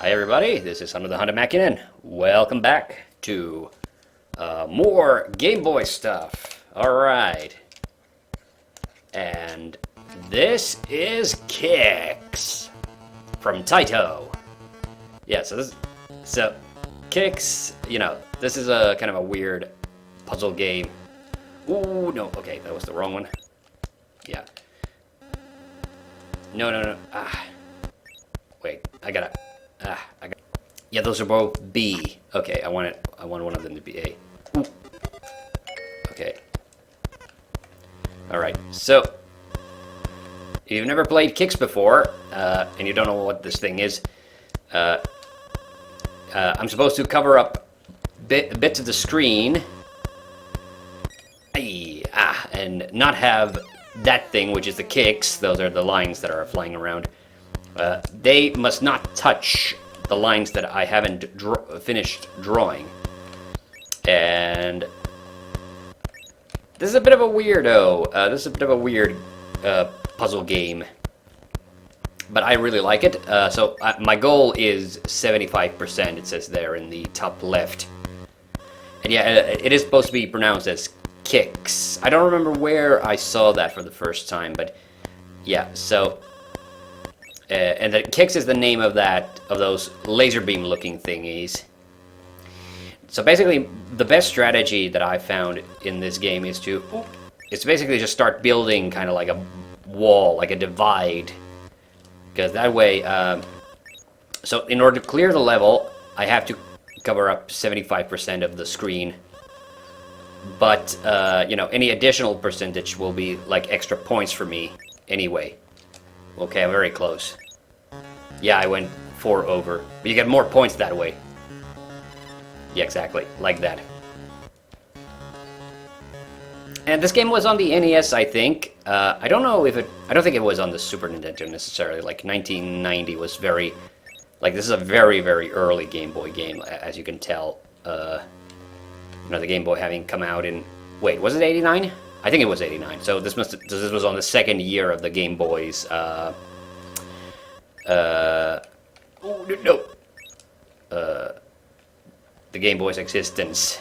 Hi everybody, this is TheHande Mäkinen. Welcome back to more Game Boy stuff. Alright. And this is Kicks from Taito. Yeah, so Kicks, this is a kind of a weird puzzle game. Ooh, no, okay, that was the wrong one. Yeah. No. Wait, yeah, those are both B. Okay, I want one of them to be A. Ooh. Okay. Alright, so if you've never played Kicks before, and you don't know what this thing is, I'm supposed to cover up bits of the screen and not have that thing, which is the kicks. Those are the lines that are flying around. They must not touch the lines that I haven't finished drawing. And this is a bit of a weirdo. This is a bit of a weird puzzle game. But I really like it. So my goal is 75%, it says there in the top left. And yeah, it is supposed to be pronounced as Kicks. I don't remember where I saw that for the first time, but yeah, so... and the Kicks is the name of those laser beam looking thingies. So basically, the best strategy that I found in this game is to basically just start building kind of like a wall, like a divide. Because that way, so in order to clear the level, I have to cover up 75% of the screen. But, any additional percentage will be like extra points for me anyway. Okay, I'm very close. Yeah, I went 4 over. But you get more points that way. Yeah, exactly. Like that. And this game was on the NES, I think. I don't know if I don't think it was on the Super Nintendo necessarily. Like, 1990 was very... Like, this is a very, very early Game Boy game, as you can tell. The Game Boy having come out in... Wait, was it 89? I think it was 89. So this was on the second year of the Game Boy's the Game Boy's existence.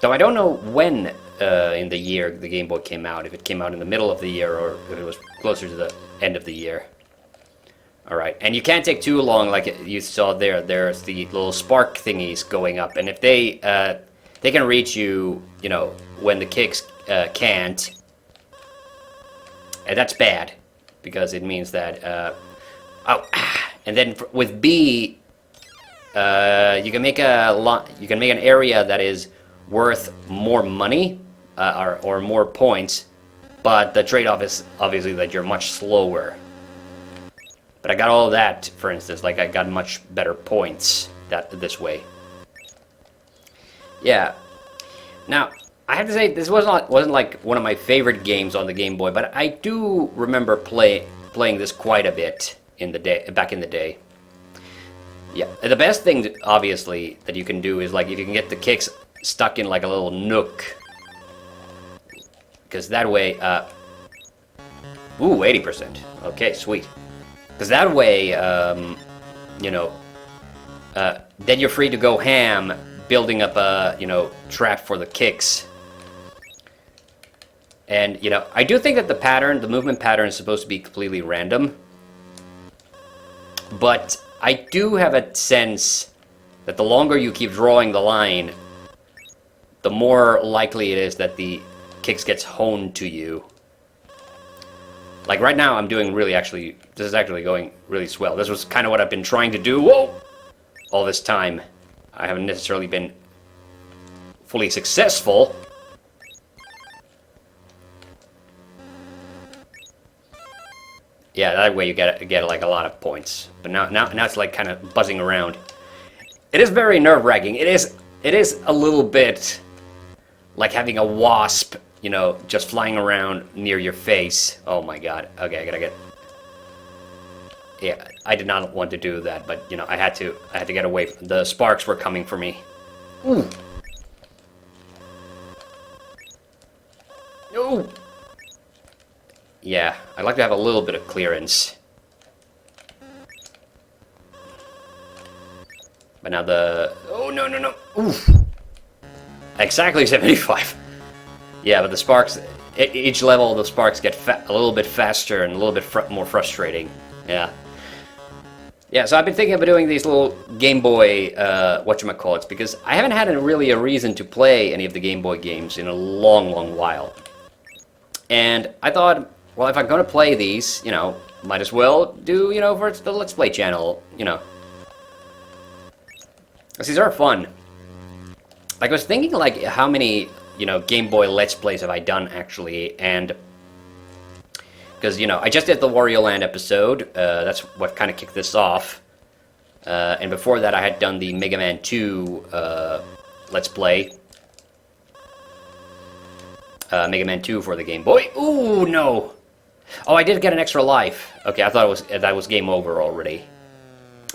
So I don't know when in the year the Game Boy came out, if it came out in the middle of the year or if it was closer to the end of the year. Alright, and you can't take too long, like you saw there. There's the little spark thingies going up, and if they can reach you, when the kicks can't. And that's bad, because it means that, and then with B, you can make an area that is worth more money, or more points, but the trade-off is obviously that you're much slower. But I got all of that, for instance, like I got much better points this way. Yeah. Now, I have to say, this wasn't like one of my favorite games on the Game Boy, but I do remember playing this quite a bit back in the day. Yeah, and the best thing, obviously, that you can do is, like, if you can get the kicks stuck in, like, a little nook. Because that way, ooh, 80%. Okay, sweet. Because that way, then you're free to go ham, building up a, trap for the kicks. And, I do think that the movement pattern is supposed to be completely random. But I do have a sense that the longer you keep drawing the line, the more likely it is that the kicks gets honed to you. Like right now, I'm doing this is actually going really swell. This was kind of what I've been trying to do, all this time. I haven't necessarily been fully successful. Yeah, that way you get like a lot of points. But now it's like kind of buzzing around. It is very nerve-wracking. It is a little bit like having a wasp, just flying around near your face. Oh my god. Okay, I gotta get... Yeah, I did not want to do that, but, I had to get away. The sparks were coming for me. Ooh. No! Yeah, I'd like to have a little bit of clearance. But now the... Oh, no, no, no. Oof. Exactly 75. Yeah, but the sparks... Each level, the sparks get a little bit faster and a little bit more frustrating. Yeah. Yeah, so I've been thinking about doing these little Game Boy, whatchamacallits, because I haven't had really a reason to play any of the Game Boy games in a long, long while. And I thought, well, if I'm going to play these, you know, might as well do, you know, for the Let's Play channel, you know. These are fun. Like, I was thinking, like, how many, you know, Game Boy Let's Plays have I done, actually, and... Because, you know, I just did the Wario Land episode, that's what kind of kicked this off. And before that I had done the Mega Man 2 Let's Play. Mega Man 2 for the Game Boy. Ooh, no! Oh, I did get an extra life. Okay, I thought that was game over already.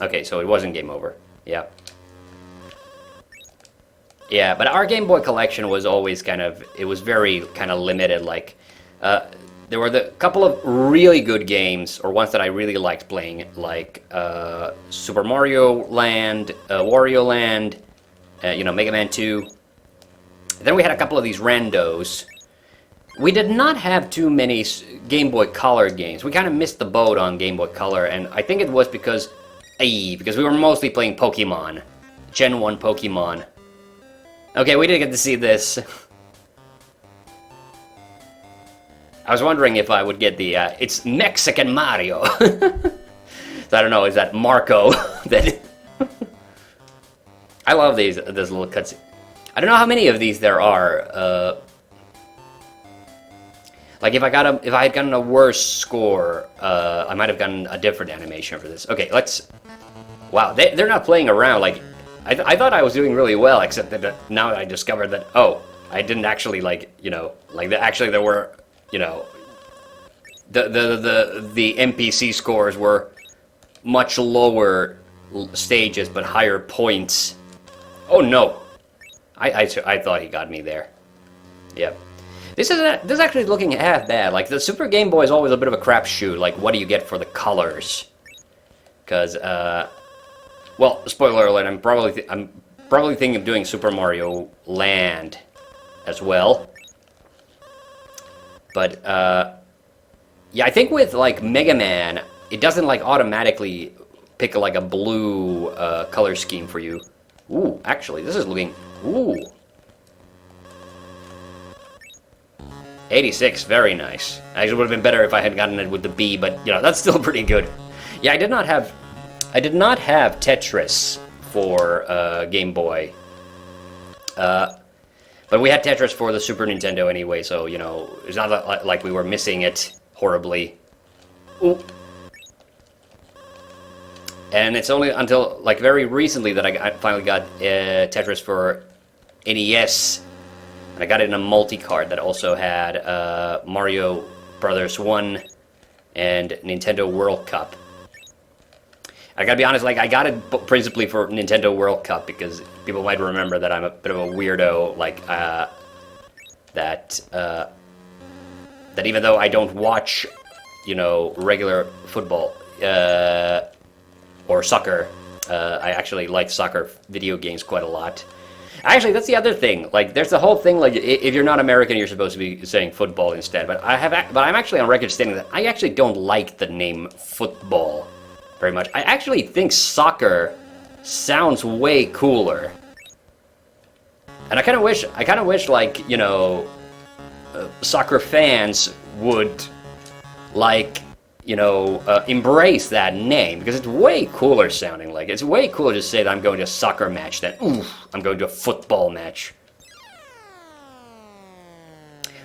Okay, so it wasn't game over. Yeah. Yeah, but our Game Boy collection was always kind of... It was very kind of limited, like... There were the couple of really good games, or ones that I really liked playing, like Super Mario Land, Wario Land, you know, Mega Man 2. Then we had a couple of these randos. We did not have too many Game Boy Color games. We kind of missed the boat on Game Boy Color, and I think it was because we were mostly playing Pokemon. Gen 1 Pokemon. Okay, we didn't get to see this. I was wondering if I would get the, it's Mexican Mario. So I don't know, is that Marco? That I love these little cutscenes. I don't know how many of these there are. Like if I had gotten a worse score, I might have gotten a different animation for this. Okay, let's... Wow, they're not playing around. Like, I thought I was doing really well, except that now I discovered that, oh, I didn't actually, like, you know, like, actually there were... You know, the NPC scores were much lower stages, but higher points. Oh no, I thought he got me there. Yep. This is actually looking half bad. Like the Super Game Boy is always a bit of a crapshoot. Like what do you get for the colors? Because well, spoiler alert. I'm probably thinking of doing Super Mario Land as well. But, yeah, I think with, like, Mega Man, it doesn't, like, automatically pick, like, a blue color scheme for you. Ooh, actually, this is looking... Ooh. 86, very nice. Actually, it would have been better if I had gotten it with the B, but, you know, that's still pretty good. Yeah, I did not have Tetris for Game Boy. But we had Tetris for the Super Nintendo anyway, so, you know, it's not like we were missing it horribly. Ooh. And it's only until, like, very recently that I finally got Tetris for NES. And I got it in a multi-card that also had Mario Brothers 1 and Nintendo World Cup. I gotta be honest, like, I got it principally for Nintendo World Cup, because people might remember that I'm a bit of a weirdo, like, that even though I don't watch, you know, regular football, or soccer, I actually like soccer video games quite a lot. Actually, that's the other thing, like, there's the whole thing, like, if you're not American, you're supposed to be saying football instead, but I'm actually on record stating that I actually don't like the name football very much. I actually think soccer sounds way cooler. And I kind of wish, like, you know, soccer fans would, like, you know, embrace that name, because it's way cooler sounding. Like, it's way cooler to say that I'm going to a soccer match than, ooh, I'm going to a football match.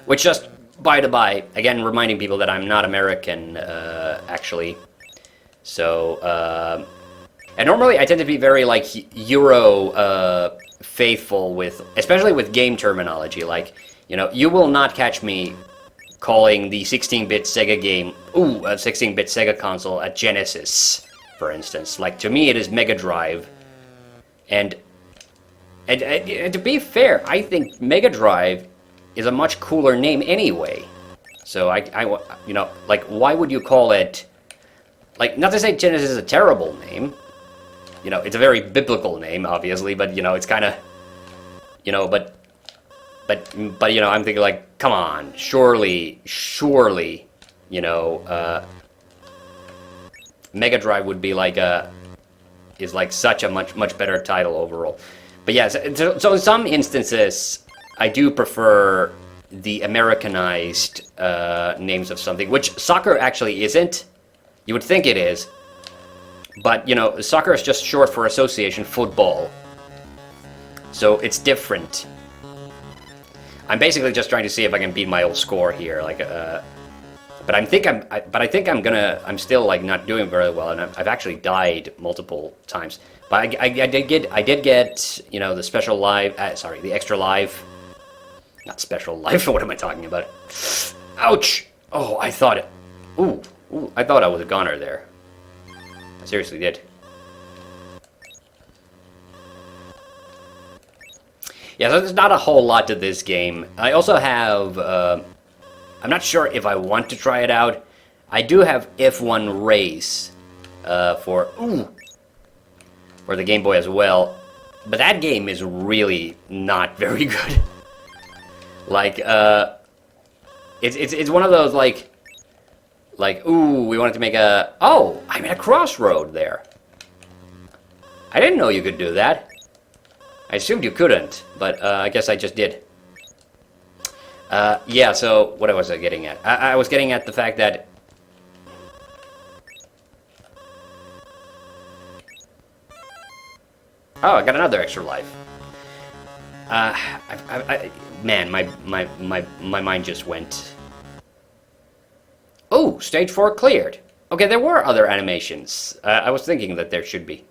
Which, just by the by, again, reminding people that I'm not American, actually. So, and normally I tend to be very, like, Euro, faithful with, especially with game terminology. Like, you know, you will not catch me calling the 16-bit Sega game, ooh, a 16-bit Sega console a Genesis, for instance. Like, to me it is Mega Drive. And to be fair, I think Mega Drive is a much cooler name anyway. So you know, like, why would you call it... Like, not to say Genesis is a terrible name, you know, it's a very biblical name, obviously, but, you know, it's kind of, you know, but, you know, I'm thinking, like, come on, surely, you know, Mega Drive would be like is like such a much better title overall. But yeah, so in some instances, I do prefer the Americanized names of something, which soccer actually isn't. You would think it is, but you know, soccer is just short for association football, so it's different. I'm basically just trying to see if I can beat my old score here, like, but I think I'm still like not doing very well, and I've actually died multiple times. But I did get, you know, the special life, sorry, the extra life. Not special life, what am I talking about? Ouch! Oh, I thought it. Ooh, I thought I was a goner there. I seriously did. Yeah, so there's not a whole lot to this game. I also have, I'm not sure if I want to try it out. I do have F1 Race for the Game Boy as well. But that game is really not very good. Like, it's one of those, like, ooh, we wanted to make a... Oh, I'm at a crossroad there. I didn't know you could do that. I assumed you couldn't, but I guess I just did. Yeah, so what was I getting at? I was getting at the fact that... Oh, I got another extra life. Man, my mind just went... Oh, stage 4 cleared. Okay, there were other animations. I was thinking that there should be.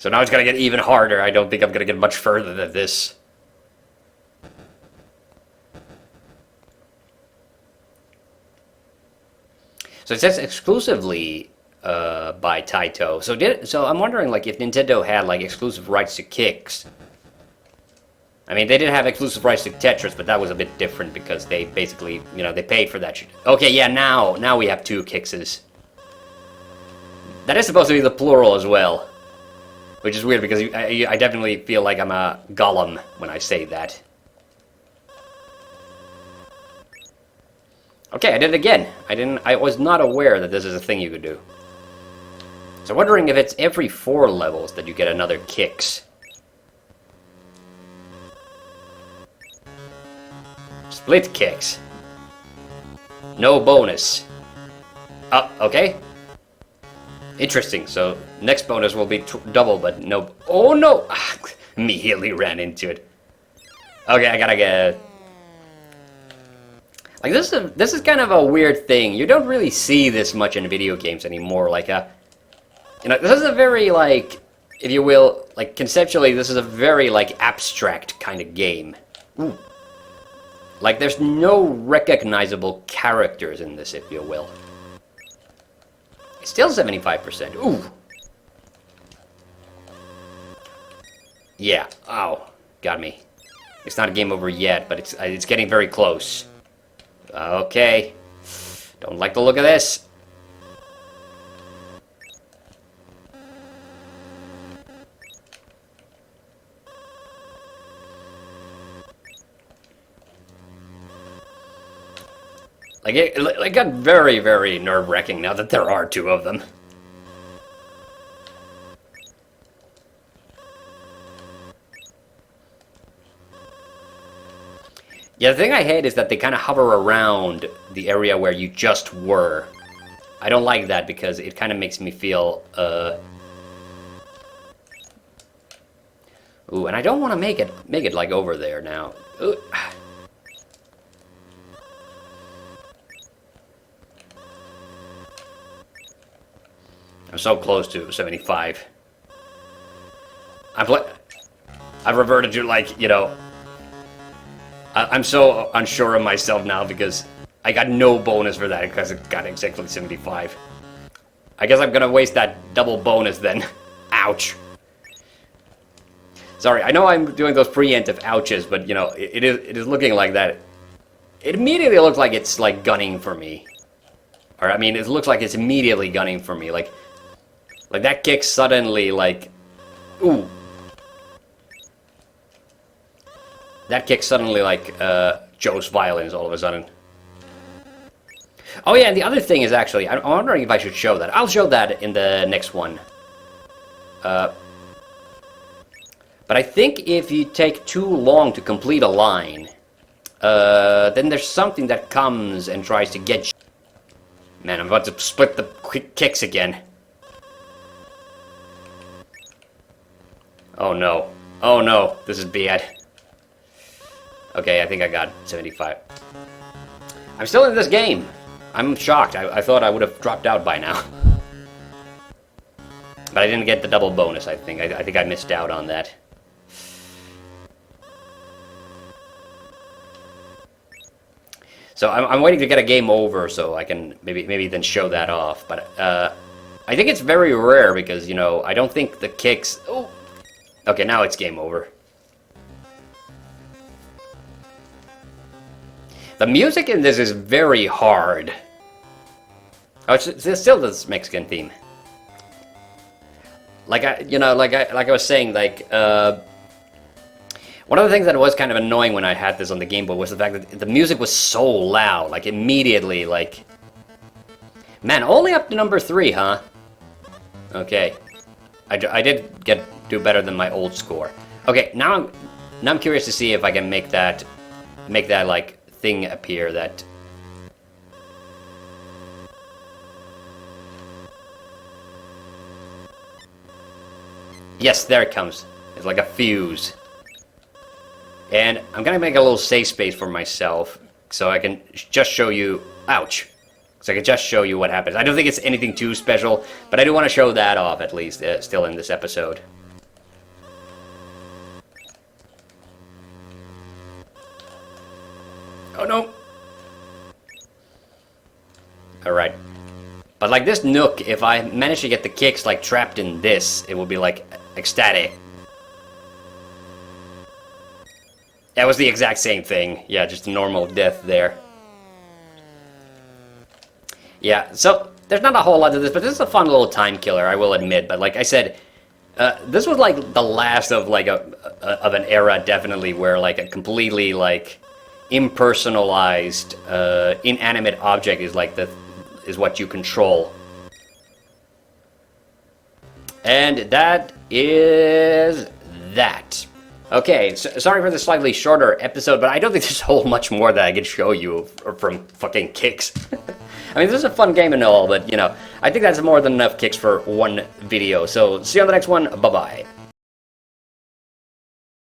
So now it's gonna get even harder. I don't think I'm gonna get much further than this. So it says exclusively by Taito. So I'm wondering, like, if Nintendo had like exclusive rights to Kicks. I mean, they did have exclusive rights to Tetris, but that was a bit different because they basically, you know, they paid for that shit. Okay, yeah, now we have 2 Kickses. That is supposed to be the plural as well. Which is weird because I definitely feel like I'm a golem when I say that. Okay, I did it again. I was not aware that this is a thing you could do. So I'm wondering if it's every 4 levels that you get another Kicks. Split Kicks. No bonus. Okay. Interesting, so next bonus will be double, but no... Oh no! Immediately ran into it. Okay, I gotta get... Like, this is kind of a weird thing. You don't really see this much in video games anymore. Like, you know, this is a very, like, if you will, like, conceptually, this is a very, like, abstract kind of game. Ooh. Like, there's no recognizable characters in this, if you will. It's still 75%. Ooh. Yeah. Oh, got me. It's not a game over yet, but it's getting very close. Okay. Don't like the look of this. Like, it got very, very nerve-wracking now that there are 2 of them. Yeah, the thing I hate is that they kind of hover around the area where you just were. I don't like that because it kind of makes me feel, Ooh, and I don't want to make it like over there now. Ooh. I'm so close to 75. I've reverted to, like, you know... I'm so unsure of myself now because I got no bonus for that because it got exactly 75. I guess I'm gonna waste that double bonus then. Ouch. Sorry, I know I'm doing those preemptive ouches, but, you know, it is looking like that. It immediately looks like it's, like, gunning for me. Or, I mean, it looks like it's immediately gunning for me, like... Like, that kick suddenly, like... Ooh. That kick suddenly, like, chose violence all of a sudden. Oh yeah, and the other thing is actually... I'm wondering if I should show that. I'll show that in the next one. But I think if you take too long to complete a line... then there's something that comes and tries to get you. Man, I'm about to split the quick kicks again. Oh no. Oh no, this is bad. Okay, I think I got 75. I'm still in this game. I'm shocked. I thought I would have dropped out by now. But I didn't get the double bonus, I think. I think I missed out on that. So I'm waiting to get a game over so I can maybe then show that off. But I think it's very rare because, you know, I don't think the kicks... Oh! Okay, now it's game over. The music in this is very hard. Oh, it's still this Mexican theme. Like I was saying, like one of the things that was kind of annoying when I had this on the Game Boy was the fact that the music was so loud, like immediately, like... Man, only up to number 3, huh? Okay. I did do better than my old score. Okay, now I'm curious to see if I can make that like thing appear that... Yes, there it comes. It's like a fuse. And I'm gonna make a little safe space for myself so I can just show you... Ouch! So I can just show you what happens. I don't think it's anything too special, but I do want to show that off at least, still in this episode. Oh no! Alright. But like this Nook, if I manage to get the kicks like trapped in this, it will be like ecstatic. That was the exact same thing. Yeah, just a normal death there. Yeah, so there's not a whole lot to this, but this is a fun little time killer, I will admit. But like I said, this was like the last of like of an era, definitely, where like a completely like impersonalized inanimate object is like is what you control. And that is that. Okay, so, sorry for the slightly shorter episode, but I don't think there's a whole much more that I can show you from fucking kicks. I mean, this is a fun game and all, but, you know, I think that's more than enough kicks for one video. So, see you on the next one. Bye-bye.